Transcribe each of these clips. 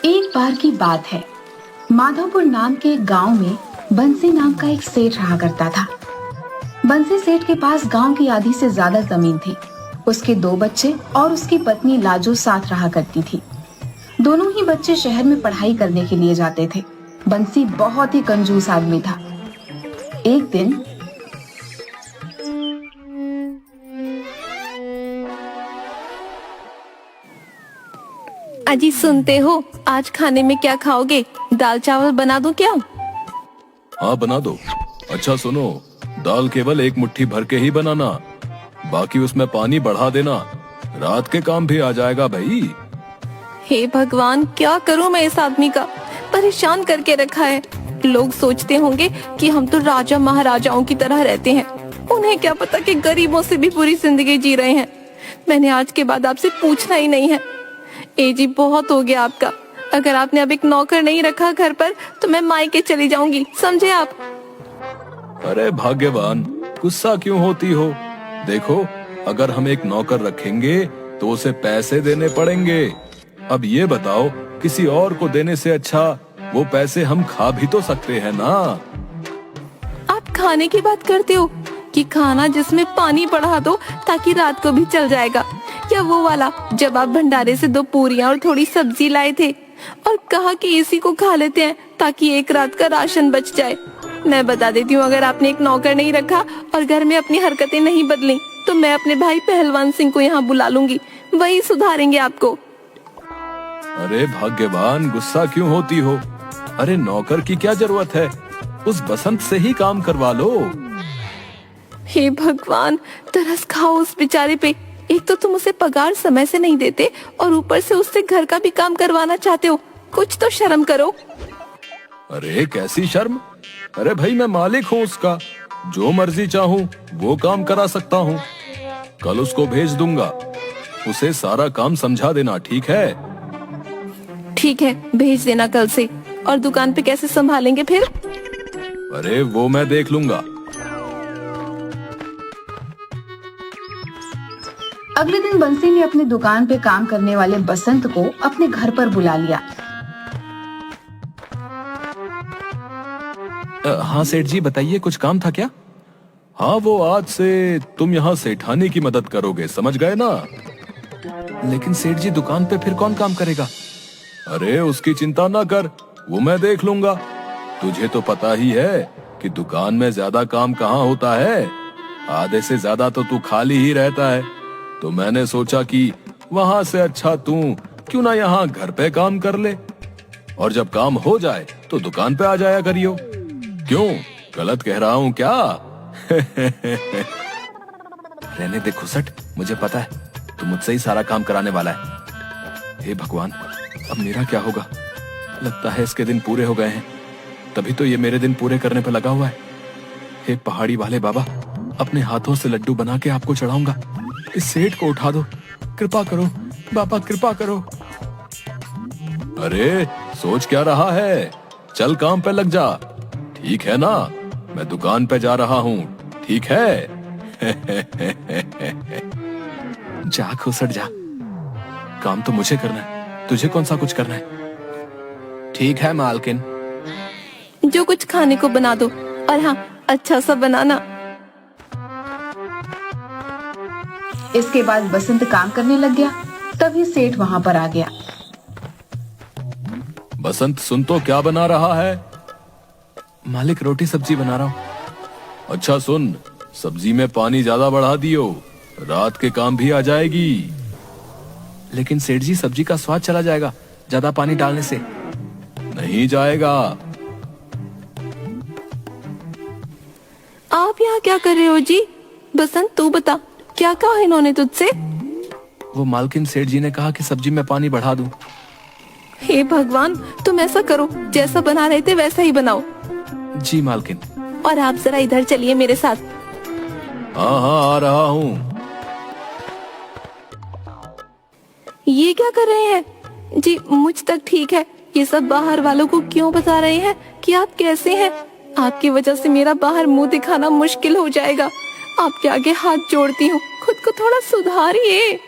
एक बार की बात है। माधोपुर नाम के एक गांव में बंसी नाम का एक सेठ रहा करता था। बंसी सेठ के पास गांव की आधी से ज्यादा जमीन थी। उसके 2 बच्चे और उसकी पत्नी लाजो साथ रहा करती थी। दोनों ही बच्चे शहर में पढ़ाई करने के लिए जाते थे। बंसी बहुत ही कंजूस आदमी था। एक दिन अजी सुनते हो, आज खाने में क्या खाओगे? दाल चावल बना दूं क्या? हाँ बना दो। अच्छा सुनो, दाल केवल 1 मुट्ठी भर के ही बनाना, बाकी उसमें पानी बढ़ा देना। रात के काम भी आ जाएगा भाई। हे भगवान, क्या करूं मैं इस आदमी का, परेशान करके रखा है। लोग सोचते होंगे कि हम तो राजा महाराजाओं की तरह रहते हैं। उन्हें क्या पता कि गरीबों से भी पूरी जिंदगी जी रहे हैं। मैंने आज के बाद आपसे पूछना ही नहीं है। ए जी, बहुत हो गया आपका। अगर आपने अब एक नौकर नहीं रखा घर पर तो मैं मायके चली जाऊंगी, समझे आप? अरे भाग्यवान, गुस्सा क्यों होती हो? देखो, अगर हम एक नौकर रखेंगे तो उसे पैसे देने पड़ेंगे। अब ये बताओ, किसी और को देने से अच्छा वो पैसे हम खा भी तो सकते हैं ना। आप खाने की बात करते हो कि खाना जिसमें पानी बढ़ा दो ताकि रात को भी चल जाएगा, या वो वाला जब आप भंडारे से 2 पूरियां और थोड़ी सब्जी लाए थे और कहा कि इसी को खा लेते हैं ताकि एक रात का राशन बच जाए। मैं बता देती हूँ, अगर आपने एक नौकर नहीं रखा और घर में अपनी हरकतें नहीं बदली तो मैं अपने भाई पहलवान सिंह को यहाँ बुला लूंगी, वही सुधारेंगे आपको। अरे भाग्यवान, गुस्सा क्यों होती हो? अरे नौकर की क्या जरूरत है, उस बसंत से ही काम करवा लो। हे भगवान, तरस खाओ उस बेचारे पे। एक तो तुम उसे पगार समय से नहीं देते और ऊपर से उससे घर का भी काम करवाना चाहते हो। कुछ तो शर्म करो। अरे कैसी शर्म? अरे भाई, मैं मालिक हूँ उसका, जो मर्जी चाहूँ वो काम करा सकता हूँ। कल उसको भेज दूंगा, उसे सारा काम समझा देना, ठीक है? ठीक है, भेज देना कल से। और दुकान पे कैसे संभालेंगे फिर? अरे वो मैं देख लूंगा। अगले दिन बंसी ने अपनी दुकान पे काम करने वाले बसंत को अपने घर पर बुला लिया। हाँ सेठ जी, बताइए, कुछ काम था क्या? हाँ, वो आज से तुम यहाँ सेठानी की मदद करोगे, समझ गए ना? लेकिन सेठ जी, दुकान पे फिर कौन काम करेगा? अरे उसकी चिंता ना कर, वो मैं देख लूंगा। तुझे तो पता ही है कि दुकान में ज्यादा काम कहाँ होता है। आधे से ज्यादा तो तू खाली ही रहता है। तो मैंने सोचा कि वहां से अच्छा तू क्यों ना यहाँ घर पे काम कर ले, और जब काम हो जाए तो दुकान पे आ जाया करियो। क्यों, गलत कह रहा हूँ क्या? रहने दे खुसट, मुझे पता है तू मुझसे ही सारा काम कराने वाला है। हे भगवान, अब मेरा क्या होगा? लगता है इसके दिन पूरे हो गए हैं, तभी तो ये मेरे दिन पूरे करने पर लगा हुआ है। हे पहाड़ी वाले बाबा, अपने हाथों से लड्डू बना के आपको चढ़ाऊंगा। इस सेठ को उठा दो, कृपा करो बाबा, कृपा करो। अरे सोच क्या रहा है, चल काम पे लग जा, ठीक है ना? मैं दुकान पे जा रहा हूँ, ठीक है? जा खुसट जा, काम तो मुझे करना है, तुझे कौन सा कुछ करना है। ठीक है मालकिन। जो कुछ खाने को बना दो, और हाँ, अच्छा सा बनाना। इसके बाद बसंत काम करने लग गया। तभी सेठ वहां पर आ गया। बसंत, सुन तो क्या बना रहा है? मालिक, रोटी सब्जी बना रहा हूँ। अच्छा सुन, सब्जी में पानी ज्यादा बढ़ा दियो, रात के काम भी आ जाएगी। लेकिन सेठ जी, सब्जी का स्वाद चला जाएगा ज्यादा पानी डालने से। नहीं जाएगा। आप यहाँ क्या कर रहे हो जी? बसंत, तू बता, क्या कहा इन्होंने तुझसे? वो मालकिन सेठ जी ने कहा कि सब्जी में पानी बढ़ा दूं। हे भगवान, तुम ऐसा करो, जैसा बना रहे थे वैसा ही बनाओ। जी मालकिन। और आप जरा इधर चलिए मेरे साथ। हाँ हाँ, आ रहा हूँ। ये क्या कर रहे हैं जी? मुझ तक ठीक है, ये सब बाहर वालों को क्यों बता रहे हैं कि आप कैसे हैं? आपकी वजह से मेरा बाहर मुंह दिखाना मुश्किल हो जाएगा। आपके आगे हाथ जोड़ती हूँ, खुद को थोड़ा सुधारिए।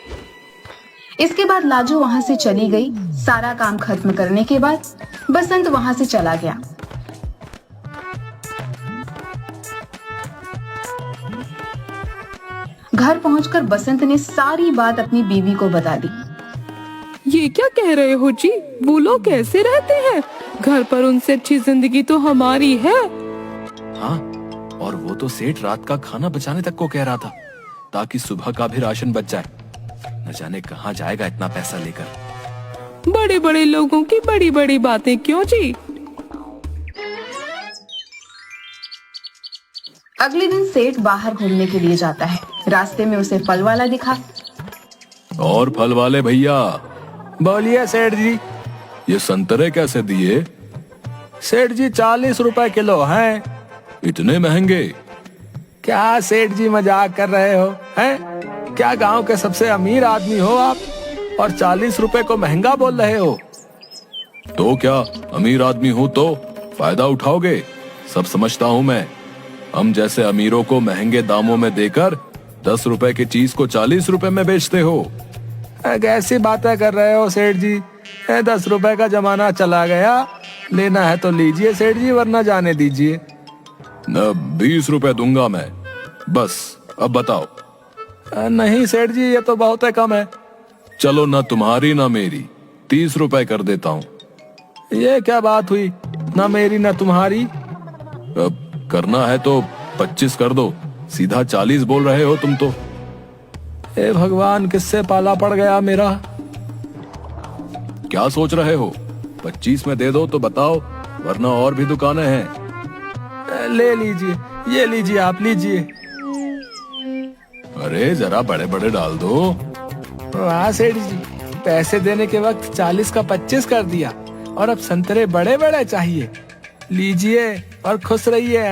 इसके बाद लाजो वहां से चली गई। सारा काम खत्म करने के बाद बसंत वहां से चला गया। घर पहुंचकर बसंत ने सारी बात अपनी बीवी को बता दी। ये क्या कह रहे हो जी? वो लोग कैसे रहते हैं? घर पर उनसे अच्छी जिंदगी तो हमारी है। हाँ, और वो तो सेठ रात का खाना बचाने तक को कह रहा था ताकि सुबह का भी राशन बच जाए। न जाने कहाँ जाएगा इतना पैसा लेकर। बड़े बड़े लोगों की बड़ी बड़ी बातें क्यों जी? अगले दिन सेठ बाहर घूमने के लिए जाता है। रास्ते में उसे फल वाला दिखा। और फल वाले भैया, बोलिए सेठ जी, ये संतरे कैसे दिए? सेठ जी 40 रुपए किलो हैं। इतने महंगे? क्या सेठ जी मजाक कर रहे हो हैं? क्या गांव के सबसे अमीर आदमी हो आप और 40 रुपए को महंगा बोल रहे हो? तो क्या अमीर आदमी हूं तो फायदा उठाओगे? सब समझता हूं मैं। हम जैसे अमीरों को महंगे दामों में देकर 10 रुपए की चीज को 40 रुपए में बेचते हो। कैसी बातें कर रहे हो सेठ जी? 10 रुपए का जमाना चला गया। लेना है तो लीजिए सेठ जी, वरना जाने दीजिए। न 20 रुपए दूंगा मैं। बस अब बताओ। नहीं सेठ जी, ये तो बहुत कम है। चलो ना तुम्हारी ना मेरी, 30 रुपए कर देता हूँ। ये क्या बात हुई? ना मेरी ना तुम्हारी। अब करना है तो 25 कर दो। सीधा 40 बोल रहे हो तुम तो। हे भगवान, किससे पाला पड़ गया मेरा। क्या सोच रहे हो? 25 में दे दो तो बताओ, वरना और भी दुकानें हैं। ले लीजिए, ये लीजिए, आप लीजिए। अरे जरा बड़े बड़े डाल दो। वाह सेठ जी, पैसे देने के वक्त 40 का 25 कर दिया और अब संतरे बड़े बड़े चाहिए। लीजिए और खुश रहिए।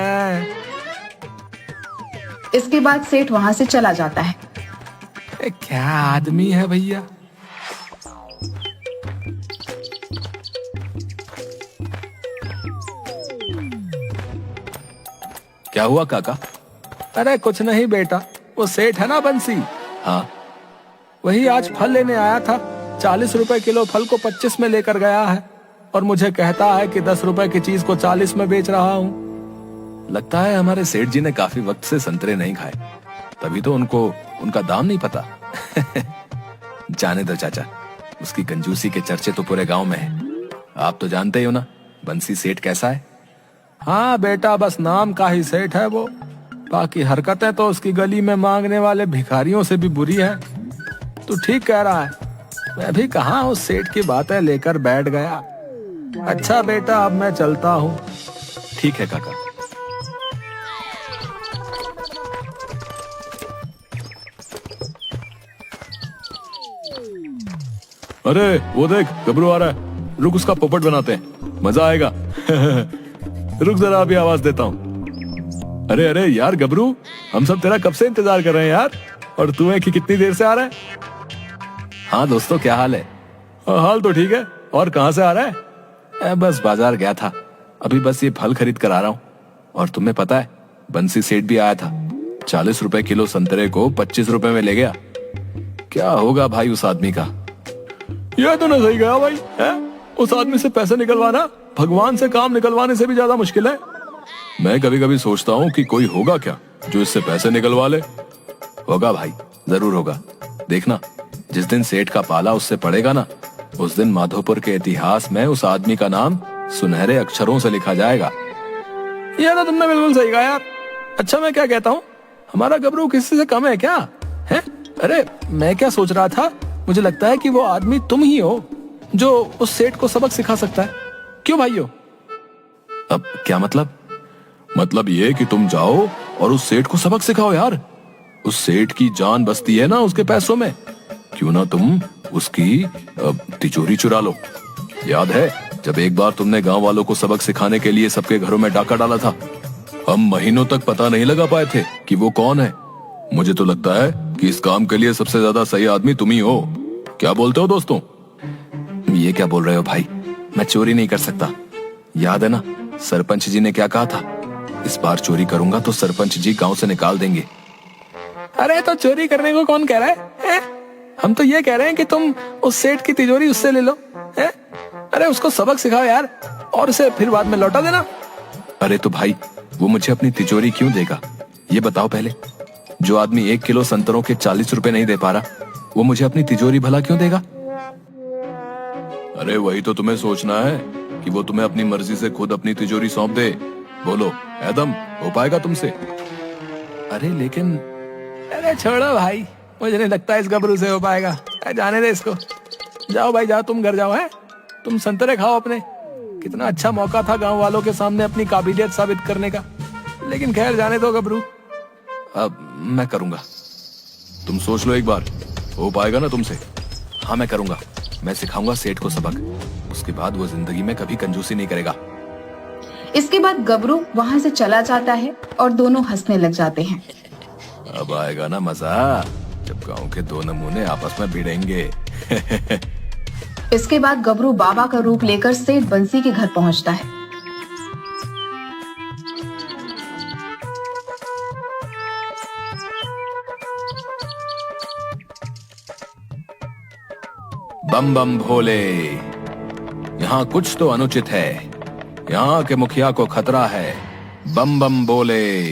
इसके बाद सेठ वहां से चला जाता है। क्या आदमी है भैया। क्या हुआ काका? अरे कुछ नहीं बेटा, वो सेठ है ना बंसी। हाँ, वही आज फल लेने आया था। 40 रुपए किलो फल को 25 में लेकर गया है और मुझे कहता है कि 10 रुपए की चीज को 40 में बेच रहा हूँ। लगता है हमारे सेठ जी ने काफी वक्त से संतरे नहीं खाए, तभी तो उनको उनका दाम नहीं पता। जाने दो चाचा, उसकी कंजूसी के चर्चे तो पूरे गांव में है। आप तो जानते ही हो ना बंसी सेठ कैसा है। हाँ बेटा, बस नाम का ही सेठ है वो। बाकी हरकतें तो उसकी गली में मांगने वाले भिखारियों से भी बुरी है। तू ठीक कह रहा है, मैं भी कहाँ उस सेठ की बातें लेकर बैठ गया। अच्छा बेटा, अब मैं चलता हूँ। ठीक है काका। अरे वो देख, गबरू आ रहा है। रुक, उसका पोपट बनाते हैं, मजा आएगा। रुक जरा, अभी आवाज देता हूँ। अरे अरे यार गबरू, हम सब तेरा कब से इंतजार कर रहे हैं यार, और तू है कि कितनी देर से आ रहा है। हाँ दोस्तों, क्या हाल है? हाल तो ठीक है। और कहाँ से आ रहा है? बस बाजार गया था, अभी बस ये फल खरीद कर आ रहा हूँ। और तुम्हें पता है, बंसी सेठ भी आया था। 40 रुपए किलो संतरे को 25 रुपए में ले गया। क्या होगा भाई उस आदमी का। यह तो ना सही गया भाई है? उस आदमी से पैसे निकलवाना भगवान से काम निकलवाने से भी ज्यादा मुश्किल है। मैं कभी कभी सोचता हूँ कि कोई होगा क्या जो इससे पैसे निकलवा ले। होगा भाई, जरूर होगा। देखना, जिस दिन सेठ का पाला उससे पड़ेगा ना, उस दिन माधोपुर के इतिहास में उस आदमी का नाम सुनहरे अक्षरों से लिखा जाएगा। यह तो तुमने बिल्कुल सही कहा यार। अच्छा, मैं क्या कहता हूँ, हमारा गबरू किसी से कम है क्या? है? अरे मैं क्या सोच रहा था, मुझे लगता है कि वो आदमी तुम ही हो जो उस सेठ को सबक सिखा सकता है। क्यों भाइयों? अब क्या मतलब? मतलब ये कि तुम जाओ और उस सेठ को सबक सिखाओ यार। उस सेठ की जान बसती है ना उसके पैसों में। क्यों ना तुम उसकी तिजोरी चुरा लो। याद है जब एक बार तुमने गांव वालों को सबक सिखाने के लिए सबके घरों में डाका डाला था? हम महीनों तक पता नहीं लगा पाए थे कि वो कौन है। मुझे तो लगता है कि इस काम के लिए सबसे ज्यादा सही आदमी तुम ही हो। क्या बोलते हो दोस्तों? ये क्या बोल रहे हो भाई, मैं चोरी नहीं कर सकता। याद है ना सरपंच जी ने क्या कहा था, इस बार चोरी करूंगा तो सरपंच जी गांव से निकाल देंगे। अरे तो चोरी करने को कौन कह रहा है? हम तो ये कह रहे हैं कि तुम उस सेठ की तिजोरी उससे ले लो, हैं? अरे उसको सबक सिखाओ यार, और उसे फिर बाद में लौटा देना। अरे तो भाई, वो मुझे अपनी तिजोरी क्यों देगा, ये बताओ पहले। जो आदमी 1 किलो संतरों के 40 रुपए नहीं दे पा रहा, वो मुझे अपनी तिजोरी भला क्यों देगा? अरे वही तो तुम्हें सोचना है कि वो तुम्हें अपनी मर्जी से खुद अपनी तिजोरी सौंप दे। बोलो एदम, हो पाएगा तुमसे? अरे लेकिन, अरे छोड़ो भाई, मुझे नहीं लगता इस गबरू से हो पाएगा। जाने दे इसको। जाओ भाई जाओ, तुम घर जाओ। है तुम संतरे खाओ अपने। कितना अच्छा मौका था गांव वालों के सामने अपनी काबिलियत साबित करने का। लेकिन खैर जाने दो गबरू, अब मैं करूंगा। तुम सोच लो एक बार, हो पाएगा ना तुमसे? हाँ मैं करूंगा, मैं सिखाऊंगा सेठ को सबक। उसके बाद वो जिंदगी में कभी कंजूसी नहीं करेगा। इसके बाद गबरू वहाँ से चला जाता है और दोनों हंसने लग जाते हैं। अब आएगा ना मजा, जब गांव के दो नमूने आपस में भिड़ेंगे। इसके बाद गबरू बाबा का रूप लेकर सेठ बंसी के घर पहुंचता है। बम बम भोले, यहाँ कुछ तो अनुचित है। यहाँ के मुखिया को खतरा है। बम बम बोले।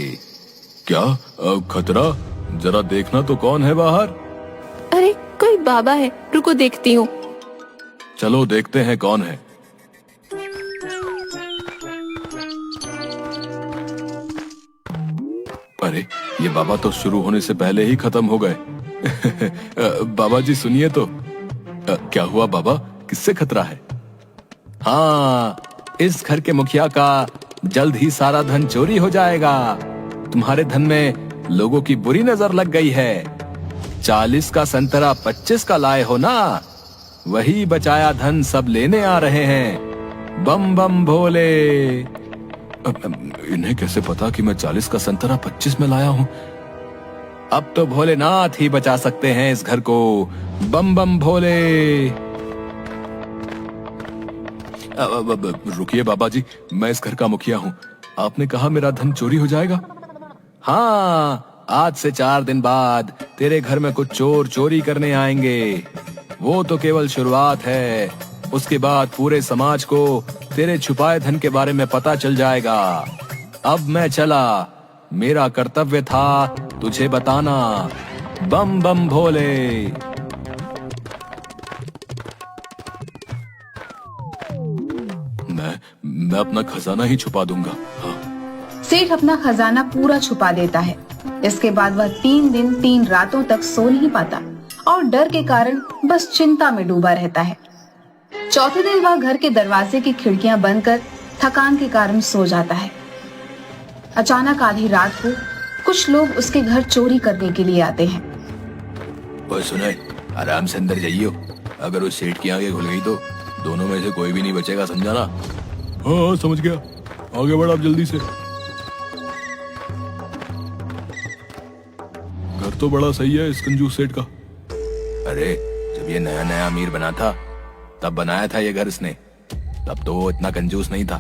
क्या खतरा? जरा देखना तो कौन है बाहर। अरे कोई बाबा है, रुको देखती हूँ। चलो देखते हैं कौन है। अरे ये बाबा तो शुरू होने से पहले ही खत्म हो गए। बाबा जी सुनिए तो। क्या हुआ बाबा, किससे खतरा है? हाँ, इस घर के मुखिया का जल्द ही सारा धन चोरी हो जाएगा। तुम्हारे धन में लोगों की बुरी नजर लग गई है। 40 का संतरा 25 का लाए हो ना, वही बचाया धन सब लेने आ रहे हैं। बम बम भोले। इन्हें कैसे पता कि मैं 40 का संतरा 25 में लाया हूँ? अब तो भोलेनाथ ही बचा सकते हैं इस घर को। बम बम भोले। रुकिए बाबा जी, मैं इस घर का मुखिया हूँ। आपने कहा मेरा धन चोरी हो जाएगा? हाँ, आज से 4 दिन बाद तेरे घर में कुछ चोर चोरी करने आएंगे। वो तो केवल शुरुआत है, उसके बाद पूरे समाज को तेरे छुपाए धन के बारे में पता चल जाएगा। अब मैं चला, मेरा कर्तव्य था तुझे बताना। बम बम भोले। मैं अपना खजाना ही छुपा दूंगा। हाँ। सेठ अपना खजाना पूरा छुपा देता है। इसके बाद वह 3 दिन 3 रातों तक सो नहीं पाता और डर के कारण बस चिंता में डूबा रहता है। चौथे दिन वह घर के दरवाजे की खिड़कियां बंद कर थकान के कारण सो जाता है। अचानक आधी रात को कुछ लोग उसके घर चोरी करने के लिए आते हैं। ओए सुने, आराम से अंदर जाइयो। अगर उस सेठ की आंखें खुल गई तो दोनों में से कोई भी नहीं बचेगा, समझा ना? हाँ समझ गया, आगे बढ़ आप जल्दी से। घर तो बड़ा सही है इस कंजूस सेठ का। अरे जब ये नया नया अमीर बना था तब बनाया था ये घर इसने। तब तो वो इतना कंजूस नहीं था,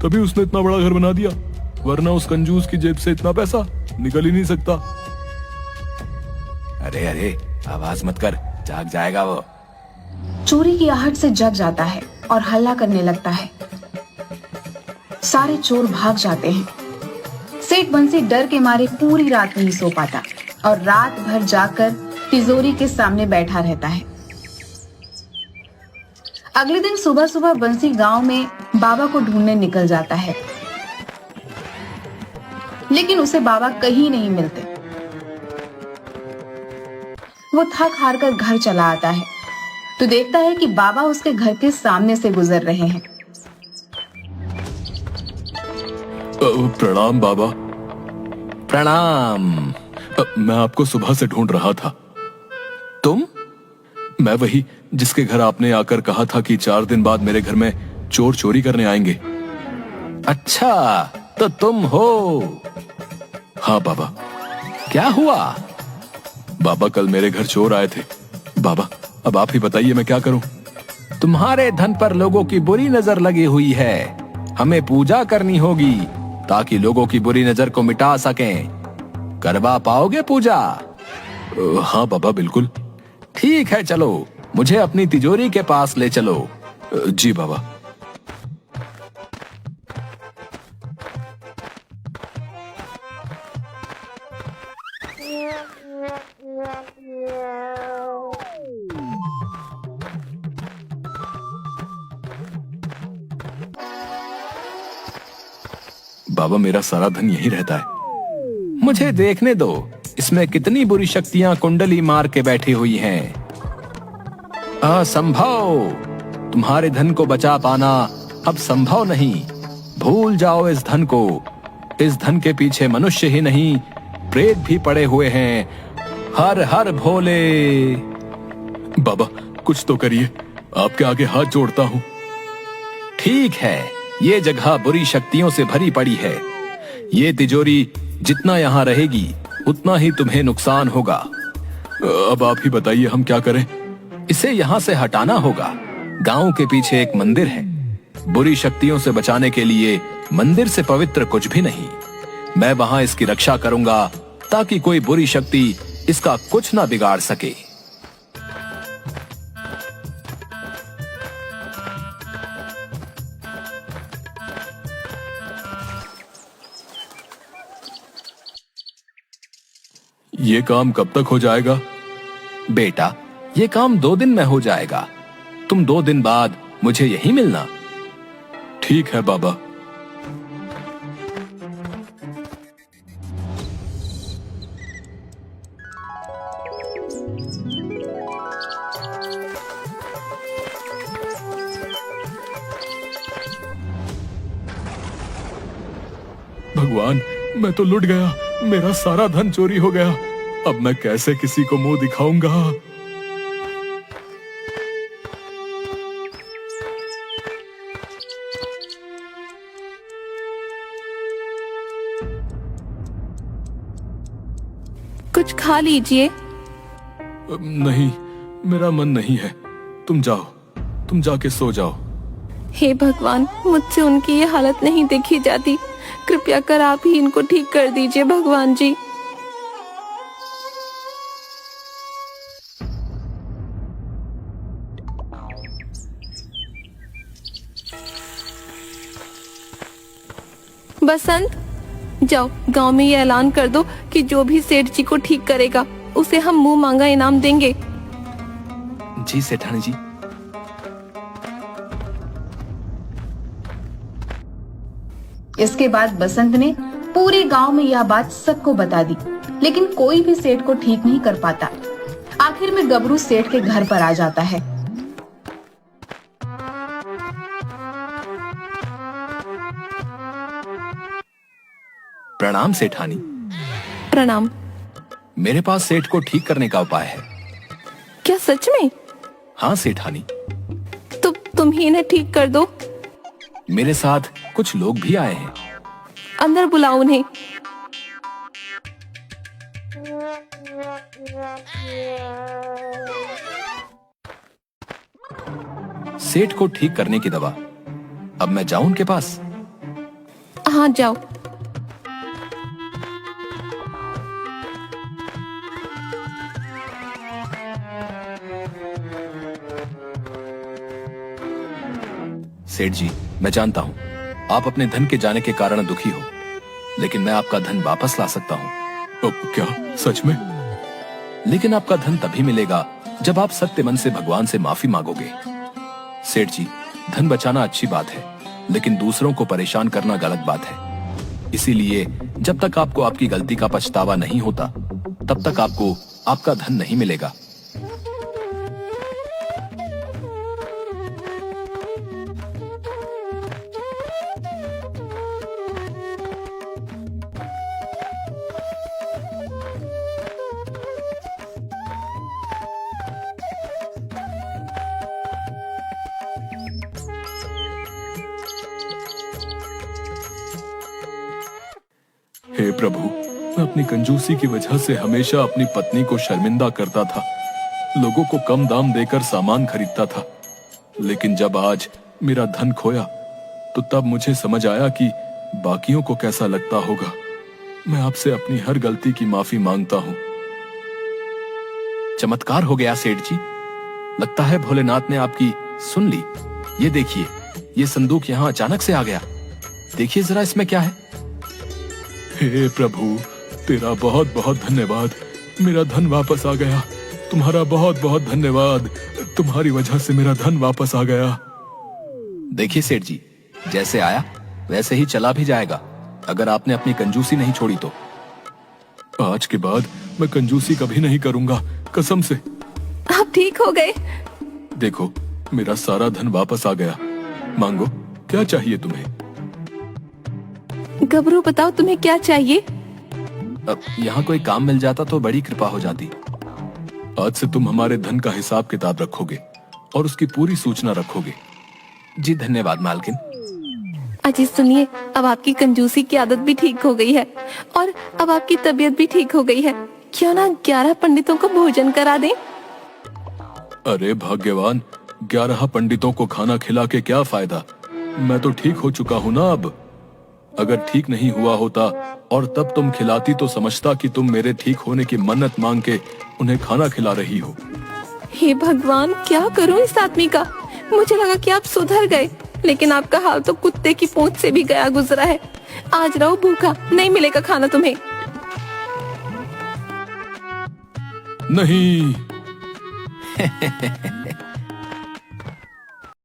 तभी उसने इतना बड़ा घर बना दिया। वरना उस कंजूस की जेब से इतना पैसा निकल ही नहीं सकता। अरे अरे आवाज मत कर, जाग जाएगा वो। चोरी की आहट से जग जाता है और हल्ला करने लगता है। सारे चोर भाग जाते हैं। सेठ बंसी डर के मारे पूरी रात नहीं सो पाता और रात भर जाकर तिजोरी के सामने बैठा रहता है। अगले दिन सुबह सुबह बंसी गांव में बाबा को ढूंढने निकल जाता है, लेकिन उसे बाबा कहीं नहीं मिलते। वो थक हार कर घर चला आता है तो देखता है कि बाबा उसके घर के सामने से गुजर रहे हैं। प्रणाम बाबा। प्रणाम। मैं आपको सुबह से ढूंढ रहा था। तुम? मैं वही जिसके घर आपने आकर कहा था कि 4 दिन बाद मेरे घर में चोर चोरी करने आएंगे। अच्छा, तो तुम हो? हाँ बाबा। क्या हुआ? बाबा कल मेरे घर चोर आए थे। बाबा अब आप ही बताइए मैं क्या करूं? तुम्हारे धन पर लोगों की बुरी नजर लगी हुई है। हमें पूजा करनी होगी ताकि लोगों की बुरी नजर को मिटा सकें। करवा पाओगे पूजा? हाँ बाबा बिल्कुल। ठीक है, चलो मुझे अपनी तिजोरी के पास ले चलो। जी बाबा। बाबा, मेरा सारा धन यहीं रहता है। मुझे देखने दो, इसमें कितनी बुरी शक्तियां कुंडली मार के बैठी हुई हैं। असंभव, तुम्हारे धन को बचा पाना अब संभव नहीं। भूल जाओ इस धन को। इस धन के पीछे मनुष्य ही नहीं, प्रेत भी पड़े हुए हैं। हर हर भोले। बाबा, कुछ तो करिए, आपके आगे हाथ जोड़ता हूं। ठीक है, ये जगह बुरी शक्तियों से भरी पड़ी है। ये तिजोरी जितना यहाँ रहेगी उतना ही तुम्हें नुकसान होगा। अब आप ही बताइए, हम क्या करें? इसे यहाँ से हटाना होगा। गांव के पीछे एक मंदिर है। बुरी शक्तियों से बचाने के लिए मंदिर से पवित्र कुछ भी नहीं। मैं वहां इसकी रक्षा करूंगा ताकि कोई बुरी शक्ति इसका कुछ ना बिगाड़ सके। ये काम कब तक हो जाएगा? बेटा, ये काम 2 दिन में हो जाएगा। तुम 2 दिन बाद मुझे यहीं मिलना। ठीक है बाबा। भगवान, मैं तो लुट गया। मेरा सारा धन चोरी हो गया। अब मैं कैसे किसी को मुंह दिखाऊंगा? कुछ खा लीजिए। नहीं, मेरा मन नहीं है। तुम जाओ, तुम जाके सो जाओ। हे भगवान, मुझसे उनकी ये हालत नहीं देखी जाती। कृपया कर आप ही इनको ठीक कर दीजिए भगवान जी। बसंत, जाओ गांव में ये ऐलान कर दो कि जो भी सेठ जी को ठीक करेगा उसे हम मुंह मांगा इनाम देंगे। जी सेठानी जी। इसके बाद बसंत ने पूरे गांव में यह बात सबको बता दी, लेकिन कोई भी सेठ को ठीक नहीं कर पाता। आखिर में गबरू सेठ के घर पर आ जाता है। प्रणाम सेठानी। प्रणाम। मेरे पास सेठ को ठीक करने का उपाय है। क्या सच में? हाँ सेठानी। तो तुम ही इन्हें ठीक कर दो। मेरे साथ कुछ लोग भी आए हैं। अंदर बुलाओ उन्हें। सेठ को ठीक करने की दवा। अब मैं जाऊं उनके पास? हाँ, जाओ। सेठ जी, मैं जानता हूँ आप अपने धन के जाने के कारण दुखी हो, लेकिन मैं आपका धन वापस ला सकता हूँ। क्या सच में? लेकिन आपका धन तभी मिलेगा जब आप सत्य मन से भगवान से माफी मांगोगे। सेठ जी, धन बचाना अच्छी बात है, लेकिन दूसरों को परेशान करना गलत बात है। इसीलिए जब तक आपको आपकी गलती का पछतावा नहीं होता, तब तक आपको आपका धन नहीं मिलेगा। हे प्रभु, मैं अपनी कंजूसी की वजह से हमेशा अपनी पत्नी को शर्मिंदा करता था। लोगों को कम दाम देकर सामान खरीदता था, लेकिन जब आज मेरा धन खोया तो तब मुझे समझ आया कि बाकियों को कैसा लगता होगा। मैं आपसे अपनी हर गलती की माफी मांगता हूँ। चमत्कार हो गया सेठ जी। लगता है भोलेनाथ ने आपकी सुन ली। ये देखिए, ये संदूक यहाँ अचानक से आ गया। देखिए जरा इसमें क्या है। हे प्रभु, तेरा बहुत बहुत धन्यवाद। मेरा धन वापस आ गया। तुम्हारा बहुत बहुत धन्यवाद। तुम्हारी वजह से मेरा धन वापस आ गया। देखिए सेठ जी, जैसे आया वैसे ही चला भी जाएगा, अगर आपने अपनी कंजूसी नहीं छोड़ी तो। आज के बाद मैं कंजूसी कभी नहीं करूंगा, कसम से। आप ठीक हो गए? देखो, मेरा सारा धन वापस आ गया। मांगो, क्या चाहिए तुम्हें? गबरू, बताओ तुम्हें क्या चाहिए? अब यहाँ कोई काम मिल जाता तो बड़ी कृपा हो जाती। आज से तुम हमारे धन का हिसाब किताब रखोगे और उसकी पूरी सूचना रखोगे। जी धन्यवाद मालकिन। अजी सुनिए, अब आपकी कंजूसी की आदत भी ठीक हो गई है और अब आपकी तबीयत भी ठीक हो गई है। क्यों ना 11 पंडितों को भोजन करा दें? अरे भाग्यवान, 11 पंडितों को खाना खिला के क्या फायदा? मैं तो ठीक हो चुका हूँ ना अब। अगर ठीक नहीं हुआ होता और तब तुम खिलाती तो समझता कि तुम मेरे ठीक होने की मन्नत मांग के उन्हें खाना खिला रही हो। हे भगवान, क्या करूं इस आदमी का? मुझे लगा कि आप सुधर गए, लेकिन आपका हाल तो कुत्ते की पूंछ से भी गया गुजरा है। आज रहो भूखा, नहीं मिलेगा खाना तुम्हें। नहीं।